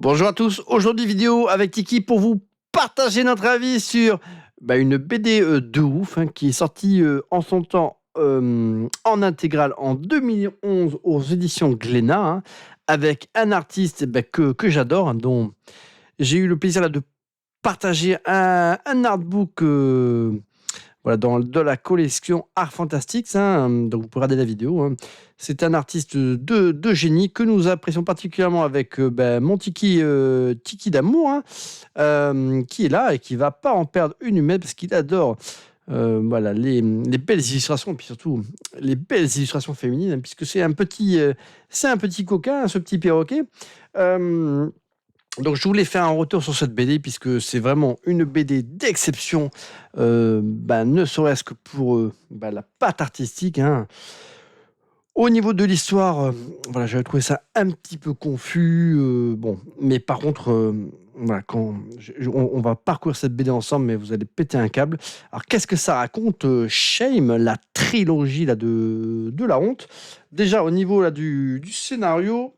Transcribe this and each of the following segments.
Bonjour à tous, aujourd'hui vidéo avec Tiki pour vous partager notre avis sur une BD de ouf qui est sortie en son temps en intégrale en 2011 aux éditions Glénat, avec un artiste que j'adore, dont j'ai eu le plaisir là, de partager un artbook de la collection Art Fantastics, donc vous pouvez regarder la vidéo. C'est un artiste de génie que nous apprécions particulièrement avec mon Tiki d'amour, qui est là et qui va pas en perdre une humaine parce qu'il adore les belles illustrations, et puis surtout les belles illustrations féminines, puisque c'est un petit coquin, ce petit perroquet. Euh, donc je voulais faire un retour sur cette BD puisque c'est vraiment une BD d'exception, ne serait-ce que pour la patte artistique. Au niveau de l'histoire, j'avais trouvé ça un petit peu confus. Bon, mais par contre, on va parcourir cette BD ensemble, mais vous allez péter un câble. Alors qu'est-ce que ça raconte, Shame, la trilogie là, de la honte. Déjà au niveau là, du scénario,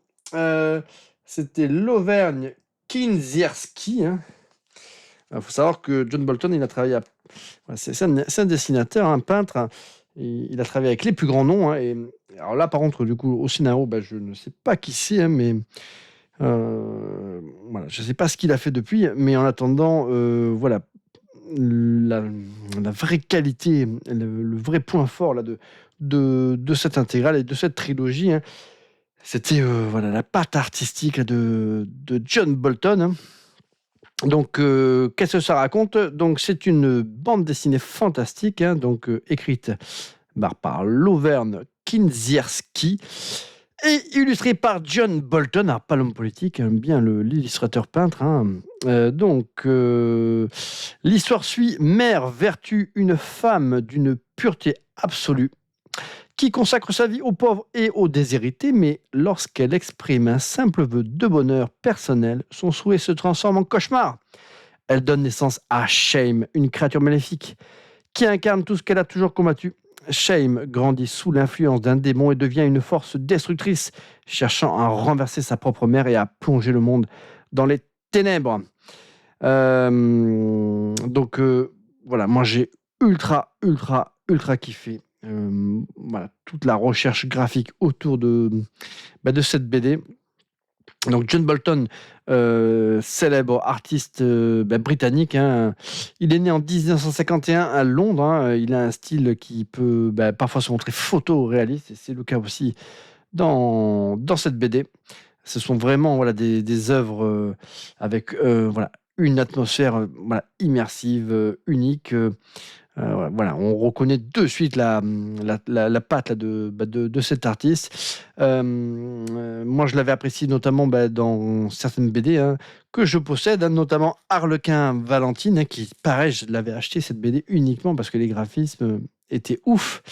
c'était l'Auvergne Kinzierski. Il faut savoir que John Bolton, il a travaillé c'est un dessinateur, un peintre, il a travaillé avec les plus grands noms, et alors là, par contre, du coup, au scénario, je ne sais pas qui c'est, mais je ne sais pas ce qu'il a fait depuis, mais en attendant, la vraie qualité, le vrai point fort là, de cette intégrale et de cette trilogie, c'était la patte artistique là, de John Bolton. Donc, qu'est-ce que ça raconte? Donc, c'est une bande dessinée fantastique, écrite par l'Auvergne Kinzierski et illustrée par John Bolton, alors pas l'homme politique, bien l'illustrateur peintre. L'histoire suit Mère Vertu, une femme d'une pureté absolue, qui consacre sa vie aux pauvres et aux déshérités, mais lorsqu'elle exprime un simple vœu de bonheur personnel, son souhait se transforme en cauchemar. Elle donne naissance à Shame, une créature maléfique qui incarne tout ce qu'elle a toujours combattu. Shame grandit sous l'influence d'un démon et devient une force destructrice, cherchant à renverser sa propre mère et à plonger le monde dans les ténèbres. Moi j'ai ultra kiffé toute la recherche graphique autour de cette BD. Donc John Bolton, célèbre artiste britannique, il est né en 1951 à Londres. Il a un style qui peut parfois se montrer photoréaliste, et c'est le cas aussi dans cette BD. Ce sont vraiment des œuvres avec une atmosphère immersive, unique. On reconnaît de suite la patte là, de cet artiste. Moi, je l'avais apprécié notamment dans certaines BD que je possède, notamment Harlequin Valentine, qui, pareil, je l'avais acheté cette BD uniquement parce que les graphismes étaient ouf.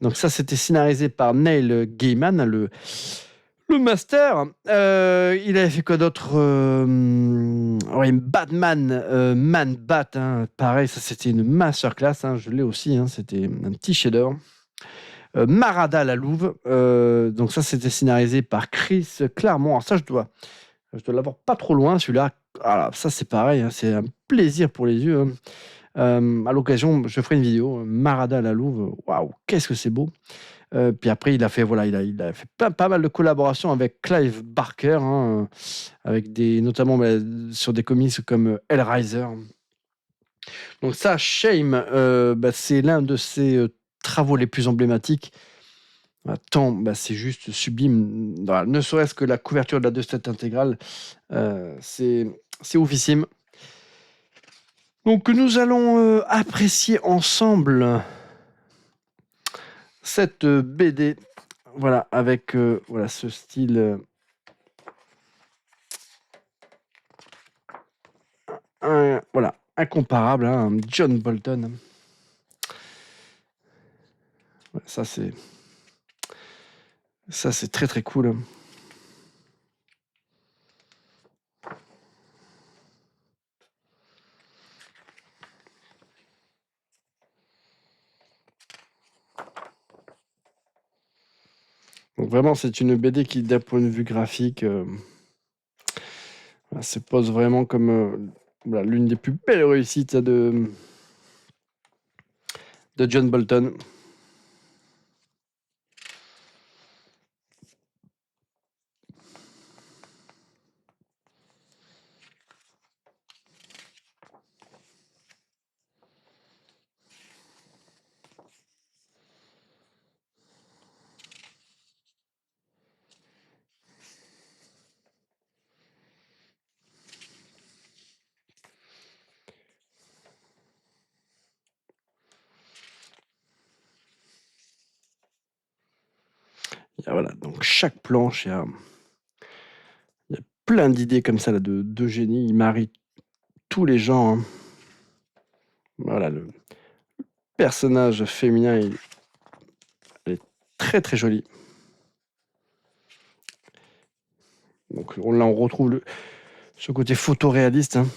Donc ça, c'était scénarisé par Neil Gaiman, le master. Il avait fait quoi d'autre? Batman, Man Bat, pareil, ça c'était une masterclass, je l'ai aussi, c'était un petit chef-d'œuvre. Marada la Louve, donc ça c'était scénarisé par Chris Claremont. Alors ça je dois l'avoir pas trop loin celui-là. Alors, ça c'est pareil, c'est un plaisir pour les yeux. À l'occasion, je ferai une vidéo. Marada la Louve, waouh, qu'est-ce que c'est beau! Puis après, il a fait pas mal de collaborations avec Clive Barker, avec notamment sur des comics comme Hellraiser. Donc ça, Shame, c'est l'un de ses travaux les plus emblématiques. C'est juste sublime. Ne serait-ce que la couverture de cette intégrale, c'est oufissime. Donc nous allons apprécier ensemble cette BD, avec ce style incomparable, John Bolton. Ça c'est très très cool. Donc vraiment, c'est une BD qui, d'un point de vue graphique, Ça se pose vraiment comme voilà, l'une des plus belles réussites de John Bolton. Et voilà, donc chaque planche, il y a plein d'idées comme ça là, de génie. Il marie tous les genres. Hein. Voilà, le personnage féminin, elle est très très jolie. Donc là, on retrouve ce côté photoréaliste. Hein.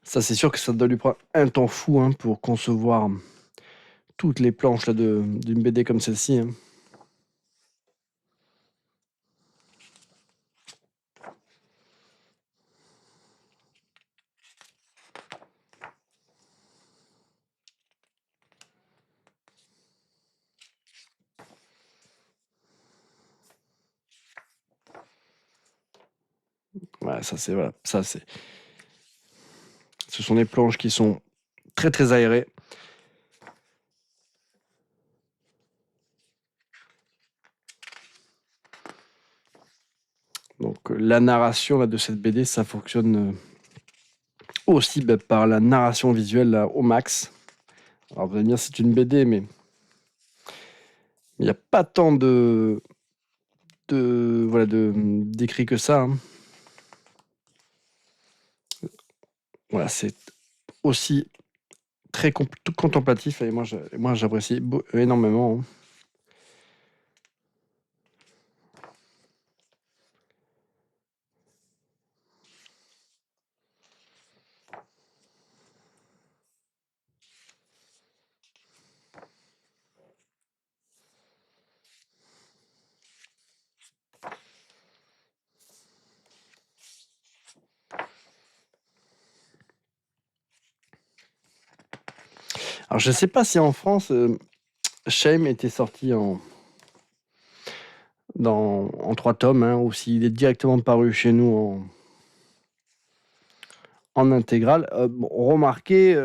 Ça, c'est sûr que ça doit lui prendre un temps fou hein, pour concevoir toutes les planches là, d'une BD comme celle-ci. Hein. Ouais, ça c'est voilà, ce sont des planches qui sont très très aérées. Donc la narration là, de cette BD, ça fonctionne aussi par la narration visuelle là, au max. Alors vous allez me dire c'est une BD, mais il n'y a pas tant voilà d'écrit que ça. Hein. Voilà, c'est aussi très contemplatif et moi j'apprécie énormément. Hein. Alors je sais pas si en France Shame était sorti en 3 tomes hein, ou s'il est directement paru chez nous en intégrale. Bon, remarquez,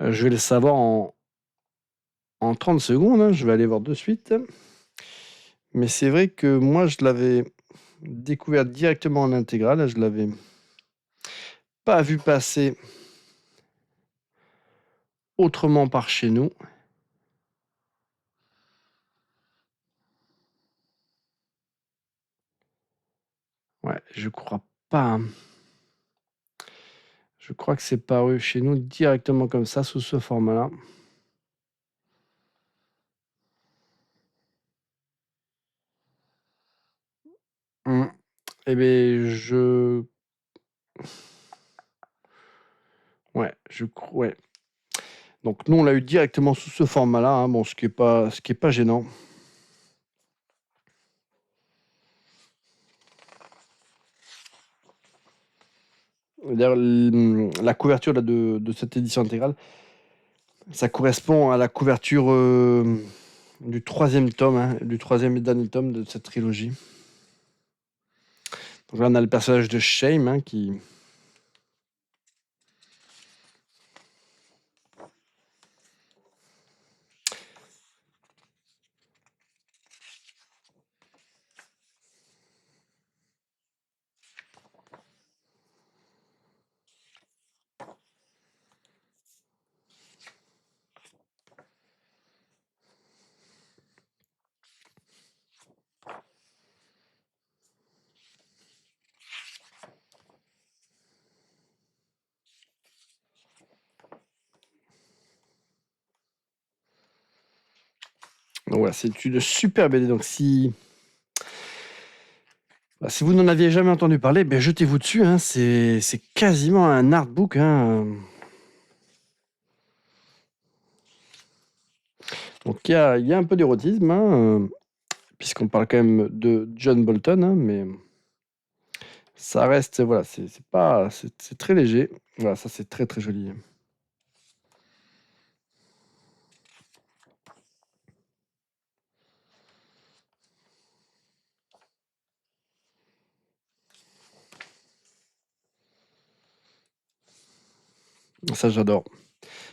je vais le savoir en 30 secondes, hein, je vais aller voir de suite. Mais c'est vrai que moi je l'avais découvert directement en intégrale, je l'avais pas vu passer autrement par chez nous. Ouais, je crois pas. Hein. Je crois que c'est paru chez nous directement comme ça, sous ce format-là. Eh bien, ouais, ouais. Donc nous, on l'a eu directement sous ce format-là, hein, bon, ce qui est pas gênant. D'ailleurs, la couverture là, de cette édition intégrale, ça correspond à la couverture du 3e tome, hein, du 3e et dernier tome de cette trilogie. Donc là, on a le personnage de Shame hein, qui... Donc voilà, c'est une super BD. Donc si vous n'en aviez jamais entendu parler, ben jetez-vous dessus. Hein, c'est quasiment un artbook. Hein. Donc il y a un peu d'érotisme, hein, puisqu'on parle quand même de John Bolton, hein, mais ça reste, voilà, c'est pas, c'est très léger. Voilà, ça c'est très très joli. Ça j'adore.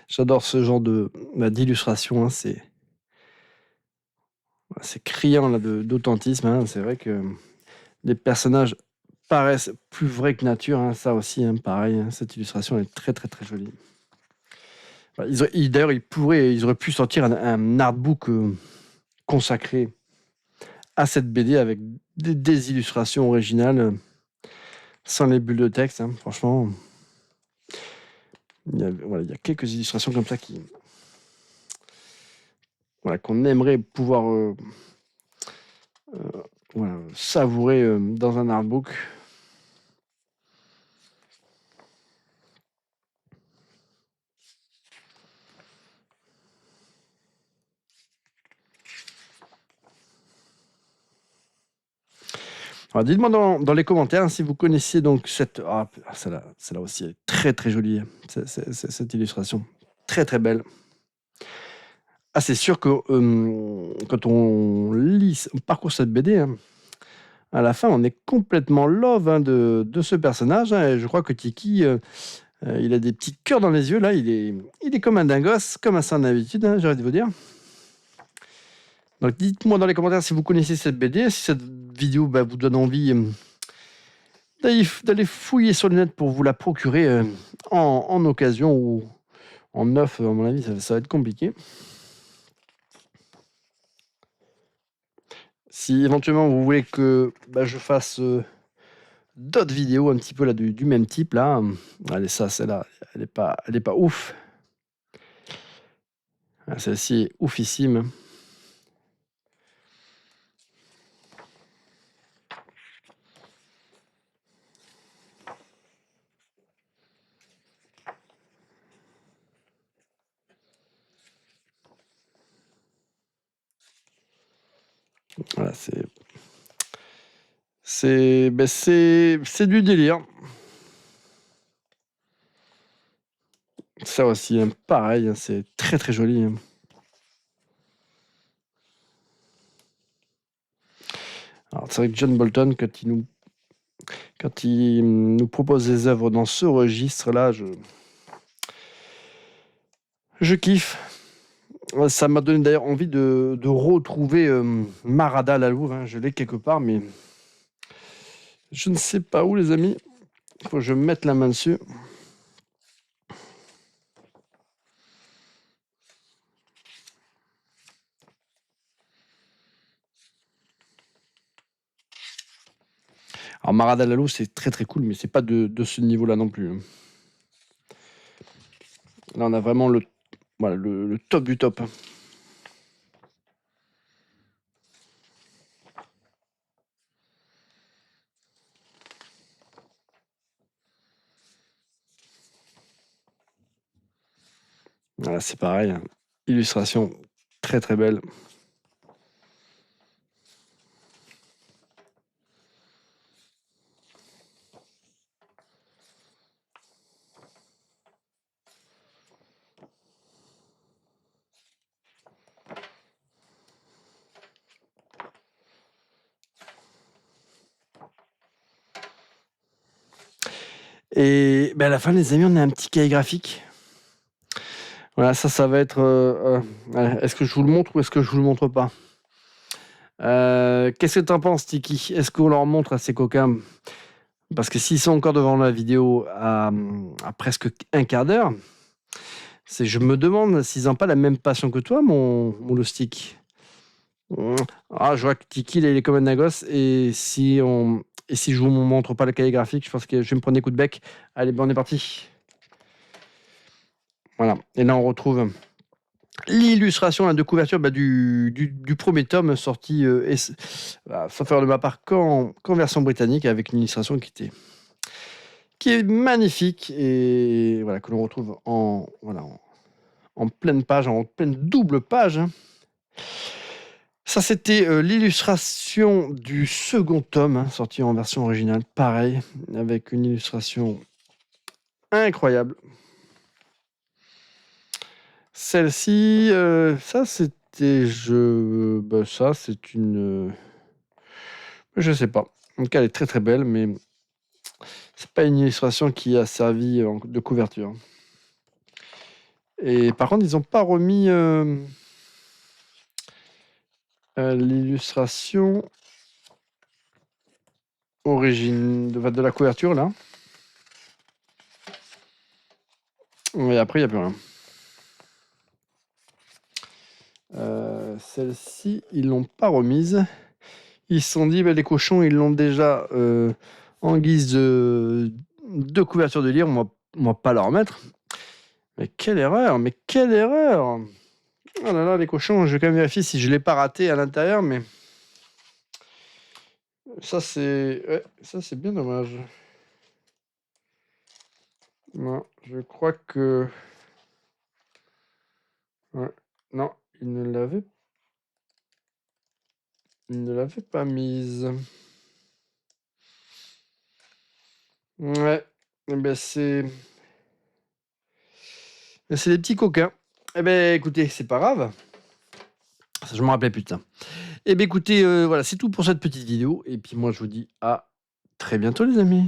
J'adore ce genre d'illustration, hein, c'est criant là, d'authentisme, hein. C'est vrai que les personnages paraissent plus vrais que nature, hein, ça aussi, hein, pareil, hein, cette illustration est très très très jolie. Voilà, d'ailleurs, ils auraient pu sortir un artbook consacré à cette BD avec des illustrations originales, sans les bulles de texte, hein, franchement. Voilà, il y a quelques illustrations comme ça voilà, qu'on aimerait pouvoir voilà, savourer dans un artbook. Alors, dites-moi dans les commentaires si vous connaissiez donc cette... Ah, celle-là aussi, elle est très très jolie, hein, cette illustration. Très très belle. Ah, c'est sûr que quand on parcourt cette BD, hein, à la fin, on est complètement love, hein, de ce personnage, hein, et je crois que Tiki, il a des petits cœurs dans les yeux, là. Il est comme un dingos, comme à son habitude, hein, j'aurais dû vous dire. Donc, dites-moi dans les commentaires si vous connaissez cette BD, si cette vidéo vous donne envie d'aller fouiller sur le net pour vous la procurer en occasion ou en neuf. À mon avis, ça va être compliqué. Si éventuellement vous voulez que je fasse d'autres vidéos un petit peu là du même type là, allez, ça, celle-là, elle est pas ouf. Ah, celle-ci est oufissime. Voilà, c'est du délire. Ça aussi, hein, pareil, hein, c'est très très joli, hein. Alors, c'est vrai que John Bolton, quand il nous propose des œuvres dans ce registre-là, je kiffe. Ça m'a donné d'ailleurs envie de retrouver Marada à la Louve, hein. Je l'ai quelque part, mais je ne sais pas où, les amis. Il faut que je mette la main dessus. Alors, Marada à la Louve, c'est très très cool, mais c'est pas de ce niveau-là non plus, hein. Là, on a vraiment voilà, le top du top, hein. Voilà, c'est pareil, hein. Illustration très très belle. Et à la fin, les amis, on a un petit cahier graphique. Voilà, ça va être... est-ce que je vous le montre ou est-ce que je vous le montre pas? Qu'est-ce que t'en penses, Tiki? Est-ce qu'on leur montre à ces coquins? Parce que s'ils sont encore devant la vidéo à presque un quart d'heure, je me demande s'ils n'ont pas la même passion que toi, mon Loustic. Ah, je vois que Tiki, il est comme un gosse. Et si je vous montre pas le cahier graphique, je pense que je vais me prendre des coups de bec. Allez, on est parti. Voilà. Et là, on retrouve l'illustration de couverture du premier tome sorti, sans faire de ma part, qu'en version britannique, avec une illustration qui est magnifique et voilà, que l'on retrouve en pleine page, en pleine double page, hein. Ça, c'était l'illustration du second tome, hein, sorti en version originale, pareil, avec une illustration incroyable. Celle-ci, ça c'était ça c'est une... je sais pas. En tout cas, elle est très très belle, mais c'est pas une illustration qui a servi de couverture. Et par contre, ils n'ont pas remis l'illustration origine de la couverture là. Et après, il n'y a plus rien. Celle-ci, ils l'ont pas remise. Ils se sont dit, les cochons, ils l'ont déjà en guise de couverture de livre. Moi, pas la remettre. Mais quelle erreur! Mais quelle erreur! Oh là là, les cochons, je vais quand même vérifier si je l'ai pas raté à l'intérieur, mais ça c'est bien dommage. Non, je crois que non, il ne l'avait pas mise. Ouais, c'est des petits coquins. Écoutez, c'est pas grave. Je me rappelais plus de ça. Écoutez, voilà, c'est tout pour cette petite vidéo. Et puis moi, je vous dis à très bientôt, les amis.